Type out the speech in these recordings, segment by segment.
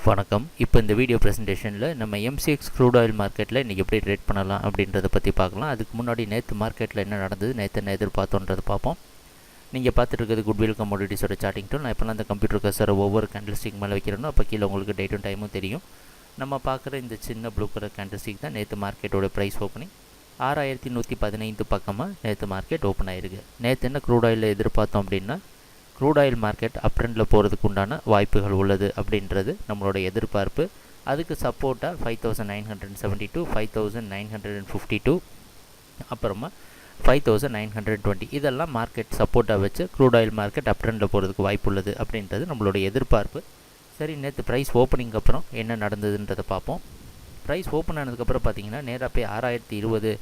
வணக்கம். இப்போ இந்த வீடியோ ப்ரெசன்டேஷனில் நம்ம MCX க்ரூட் ஆயில் மார்க்கெட்டில் இன்றைக்கி எப்படி ட்ரேட் பண்ணலாம் அப்படின்றத பற்றி பார்க்கலாம். அதுக்கு முன்னாடி நேற்று மார்க்கெட்டில் என்ன நடந்தது, நேற்று என்ன எதிர்பார்த்தோன்றதை பார்ப்போம். நீங்கள் பார்த்துட்டு இருக்கிறது குட்வில் கமோடிட்டிஸோட சார்ட்டிங் டூல். நான் இப்போலாம் அந்த கம்ப்யூட்டர் கர்சரை ஒவ்வொரு கேண்டில்ஸ்டிக் மேலே வைக்கிறேனோ அப்போ கீழே உங்களுக்கு டேட்டும் டைமும் தெரியும். நம்ம பார்க்குற இந்த சின்ன ப்ளூ கலர் கேண்டில்ஸ்டிக் தான் நேற்று மார்க்கெட்டோட ப்ரைஸ் ஓப்பனிங். 6115 பக்கமாக நேற்று மார்க்கெட் ஓப்பன் ஆகிருக்கு. நேற்று என்ன க்ரூட் ஆயிலில் எதிர்பார்த்தோம் அப்படின்னா, க்ரூட் ஆயில் மார்க்கெட் அப் ட்ரெண்டில் போகிறதுக்கு உண்டான வாய்ப்புகள் உள்ளது அப்படின்றது நம்மளோட எதிர்பார்ப்பு. அதுக்கு சப்போர்ட்டாக 5972, 5952, அப்புறமா 5920 இதெல்லாம் மார்க்கெட் சப்போர்ட்டாக வச்சு க்ரூட் ஆயில் மார்க்கெட் அப் ட்ரெண்டில் போகிறதுக்கு வாய்ப்பு உள்ளது அப்படின்றது நம்மளோட எதிர்பார்ப்பு. சரி, நேற்று ப்ரைஸ் ஓப்பனிங் அப்புறம் என்ன நடந்ததுன்றதை பார்ப்போம். ப்ரைஸ் ஓப்பன் ஆனதுக்கப்புறம் பார்த்தீங்கன்னா நேராக போய் 6020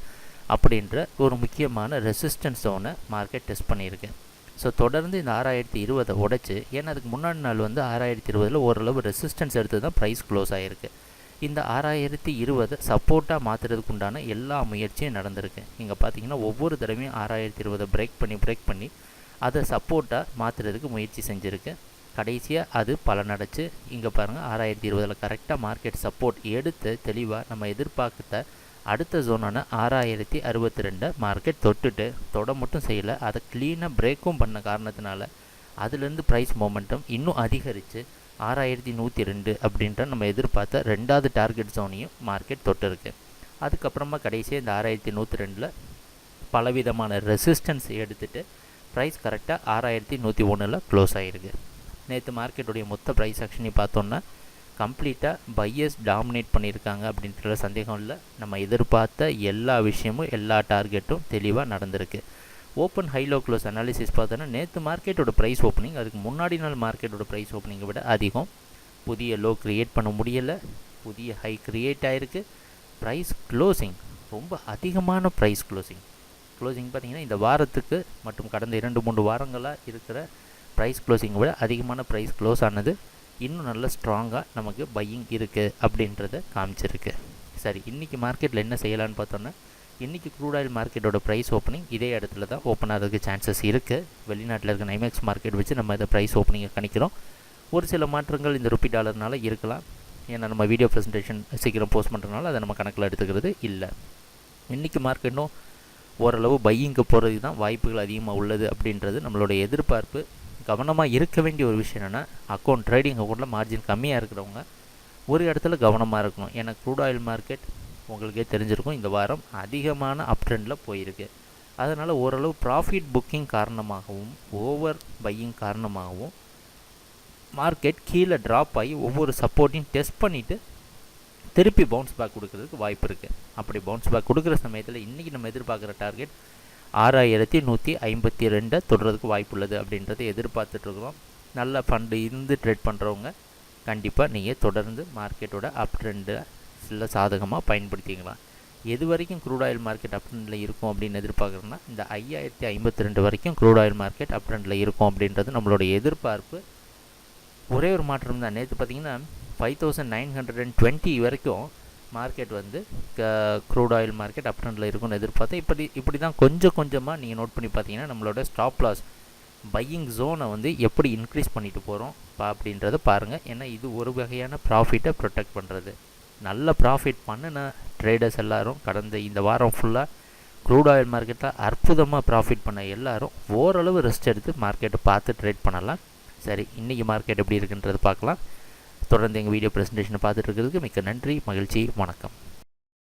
அப்படின்ற ஒரு முக்கியமான ரெசிஸ்டன்ஸ் ஜோனை மார்க்கெட் டெஸ்ட் பண்ணியிருக்கேன். ஸோ தொடர்ந்து இந்த 6020 உடைச்சு, ஏன்னா அதுக்கு முன்னாடி நாள் வந்து 6020 ஓரளவு ரெசிஸ்டன்ஸ் எடுத்து தான் ப்ரைஸ் க்ளோஸ் ஆகிருக்கு. இந்த 6020 சப்போர்ட்டாக மாற்றுறதுக்கு உண்டான எல்லா முயற்சியும் நடந்திருக்கு. இங்கே பார்த்தீங்கன்னா ஒவ்வொரு தடவையும் 6020 பிரேக் பண்ணி அதை சப்போர்ட்டாக மாற்றுறதுக்கு முயற்சி செஞ்சுருக்கு. கடைசியாக அது பலனடைச்சு இங்கே பாருங்கள் 6020 கரெக்டாக மார்க்கெட் சப்போர்ட் எடுத்து தெளிவாக நம்ம எதிர்பார்த்த அடுத்த ஜோனான 6062 மார்க்கெட் தொட மட்டும் செய்யலை, அதை க்ளீனாக பிரேக்கும் பண்ண காரணத்தினால அதுலேருந்து ப்ரைஸ் மொமெண்டம் இன்னும் அதிகரித்து 6102 அப்படின்ற நம்ம எதிர்பார்த்த ரெண்டாவது டார்கெட் ஜோனையும் மார்க்கெட் தொட்டிருக்கு. அதுக்கப்புறமா கடைசியாக இந்த 6102 பலவிதமான ரெசிஸ்டன்ஸ் எடுத்துகிட்டு ப்ரைஸ் கரெக்டாக 6101 க்ளோஸ் ஆகிருக்கு. நேற்று மார்க்கெட்டுடைய மொத்த ப்ரைஸ் ஆக்ஷனை பார்த்தோன்னா கம்ப்ளீட்டாக பையர்ஸ் டாமினேட் பண்ணியிருக்காங்க அப்படின்ற சந்தேகம் இல்லை. நம்ம எதிர்பார்த்த எல்லா விஷயமும் எல்லா டார்கெட்டும் தெளிவாக நடந்திருக்கு. ஓப்பன் ஹைலோ க்ளோஸ் அனாலிசிஸ் பார்த்தோன்னா நேற்று மார்க்கெட்டோட ப்ரைஸ் ஓப்பனிங் அதுக்கு முன்னாடி நாள் மார்க்கெட்டோட ப்ரைஸ் ஓப்பனிங்கை விட அதிகம். புதிய லோ க்ரியேட் பண்ண முடியலை, புதிய ஹை க்ரியேட் ஆகிருக்கு. ப்ரைஸ் க்ளோசிங் ரொம்ப அதிகமான ப்ரைஸ் க்ளோசிங் பார்த்திங்கன்னா இந்த வாரத்துக்கு மற்றும் கடந்த 2-3 வாரங்களாக இருக்கிற ப்ரைஸ் க்ளோசிங்கை விட அதிகமான ப்ரைஸ் க்ளோஸ் ஆனது இன்னும் நல்ல ஸ்ட்ராங்காக நமக்கு பையிங் இருக்குது அப்படின்றத காமிச்சிருக்கு. சரி, இன்றைக்கி மார்க்கெட்டில் என்ன செய்யலான்னு பார்த்தோன்னா, இன்றைக்கி க்ரூட் ஆயில் மார்க்கெட்டோட ப்ரைஸ் ஓப்பனிங் இதே இடத்துல தான் ஓப்பன் ஆகிறதுக்கு சான்சஸ் இருக்குது. வெளிநாட்டில் இருக்க ஐமெக்ஸ் மார்க்கெட் வச்சு நம்ம இதை ப்ரைஸ் ஓப்பனிங்கை கணிக்கிறோம். ஒரு சில மாற்றங்கள் இந்த ருப்பி டாலர்னால இருக்கலாம். ஏன்னா நம்ம வீடியோ ப்ரெசன்டேஷன் சீக்கிரம் போஸ்ட் பண்ணுறதுனால அதை நம்ம கணக்கில் எடுத்துக்கிறது இல்லை. இன்றைக்கி மார்க்கெட்டும் ஓரளவு பையிங்க்கு போகிறதுக்கு தான் வாய்ப்புகள் அதிகமாக உள்ளது அப்படின்றது நம்மளோட எதிர்பார்ப்பு. கவனமாக இருக்க வேண்டிய ஒரு விஷயம் என்னென்னா, ட்ரேடிங் அக்கௌண்ட்டில் மார்ஜின் கம்மியாக இருக்கிறவங்க ஒரு இடத்துல கவனமாக இருக்கணும். ஏன்னா க்ரூட் ஆயில் மார்க்கெட் உங்களுக்கே தெரிஞ்சிருக்கும் இந்த வாரம் அதிகமான அப் ட்ரெண்டில் போயிருக்கு. அதனால் ஓரளவு ப்ராஃபிட் புக்கிங் காரணமாகவும் ஓவர் பையிங் காரணமாகவும் மார்க்கெட் கீழே ட்ராப் ஆகி ஒவ்வொரு சப்போர்ட்டையும் டெஸ்ட் பண்ணிவிட்டு திருப்பி பவுன்ஸ் பேக் கொடுக்கறதுக்கு வாய்ப்பு இருக்குது. அப்படி பவுன்ஸ் பேக் கொடுக்குற சமயத்தில் இன்றைக்கி நம்ம எதிர்பார்க்குற டார்கெட் 6152 தொடுறதுக்கு வாய்ப்பு உள்ளது அப்படின்றத எதிர்பார்த்துட்ருக்குறோம். நல்ல ஃபண்டு இருந்து ட்ரேட் பண்ணுறவங்க கண்டிப்பாக நீங்கள் தொடர்ந்து மார்க்கெட்டோட அப் ட்ரெண்டில் சாதகமாக பயன்படுத்திக்கலாம். எது வரைக்கும் க்ரூட் ஆயில் மார்க்கெட் அப் ட்ரெண்டில் இருக்கும் அப்படின்னு எதிர்பார்க்குறோன்னா, இந்த 5052 வரைக்கும் க்ரூட் ஆயில் மார்க்கெட் அப் ட்ரெண்டில் இருக்கும் அப்படின்றது நம்மளோட எதிர்பார்ப்பு. ஒரே ஒரு மாற்றம் தான், நேற்று பார்த்திங்கன்னா 5920 வரைக்கும் மார்க்கெட் வந்து க்ரூட் ஆயில் மார்க்கெட் அப் ட்ரெண்டில் இருக்கும்னு எதிர்பார்த்தேன். இப்படி தான் கொஞ்சமாக நீங்கள் நோட் பண்ணி பார்த்தீங்கன்னா நம்மளோட ஸ்டாப் லாஸ் பையிங் ஜோனை வந்து எப்படி இன்க்ரீஸ் பண்ணிட்டு போகிறோம் அப்படின்றத பாருங்கள். ஏன்னா இது ஒரு வகையான ப்ராஃபிட்டை ப்ரொடெக்ட் பண்ணுறது. நல்ல ப்ராஃபிட் பண்ணின ட்ரேடர்ஸ் எல்லோரும் கடந்த இந்த வாரம் ஃபுல்லாக க்ரூட் ஆயில் மார்க்கெட்டில் அற்புதமாக ப்ராஃபிட் பண்ண எல்லோரும் ஓரளவு ரெஸ்ட் எடுத்து மார்க்கெட்டை பார்த்து ட்ரேட் பண்ணலாம். சரி, இன்றைக்கி மார்க்கெட் எப்படி இருக்குன்றது பார்க்கலாம். தொடர்ந்து எங்கள் வீடியோ ப்ரெசன்டேஷனை பார்த்துட்டு இருக்கிறதுக்கு மிக்க நன்றி, மகிழ்ச்சி, வணக்கம்.